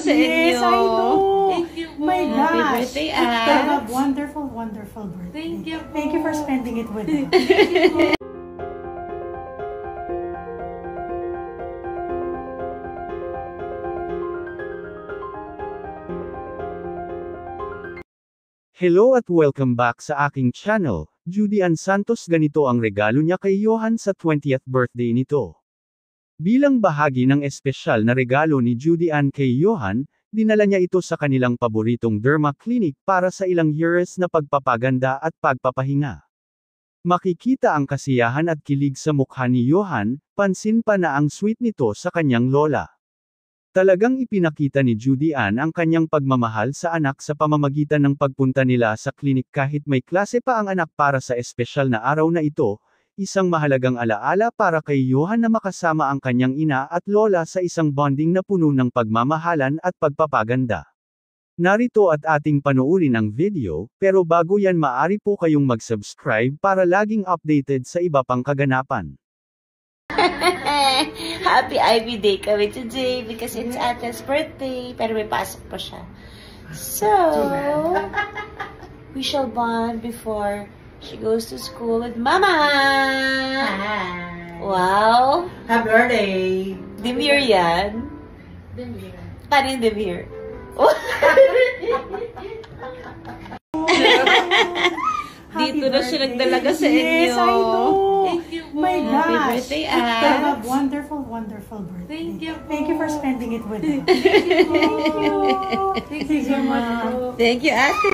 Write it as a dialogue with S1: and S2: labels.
S1: sa inyo.
S2: Yes, I know.
S3: Thank you po.
S2: My gosh.
S1: Happy birthday,
S2: You have a
S1: Abs.
S2: wonderful, wonderful birthday.
S3: Thank you po.
S2: Thank you for spending it with us.
S4: Hello at welcome back sa aking channel. Judy Ann Santos, ganito ang regalo niya kay Johan sa 20th birthday nito. Bilang bahagi ng espesyal na regalo ni Judy Ann kay Johan, dinala niya ito sa kanilang paboritong derma clinic para sa ilang years na pagpapaganda at pagpapahinga. Makikita ang kasiyahan at kilig sa mukha ni Johan, pansin pa na ang sweet nito sa kanyang lola. Talagang ipinakita ni Judy Ann ang kanyang pagmamahal sa anak sa pamamagitan ng pagpunta nila sa klinik kahit may klase pa ang anak para sa espesyal na araw na ito, isang mahalagang alaala para kay Johan na makasama ang kanyang ina at lola sa isang bonding na puno ng pagmamahalan at pagpapaganda. Narito at ating panoorin ang video, pero bago yan maaari po kayong mag-subscribe para laging updated sa iba pang kaganapan.
S1: Happy Ivy Day kami today because it's Ate's birthday. Pero may pasok pa siya. So, we shall bond before she goes to school with Mama.
S3: Hi.
S1: Wow.
S3: Happy birthday.
S1: Demure yan.
S3: Demure.
S1: Paano yung demure? Dito na siya nagdalaga sa inyo.
S2: Yes, I know.
S3: Thank you po.
S2: My gosh.
S1: Happy birthday,
S2: You have a
S1: Abs.
S2: wonderful, wonderful birthday.
S3: Thank you po.
S2: Thank you for spending it with us.
S3: Thank you so much po.
S1: Thank you, Ate.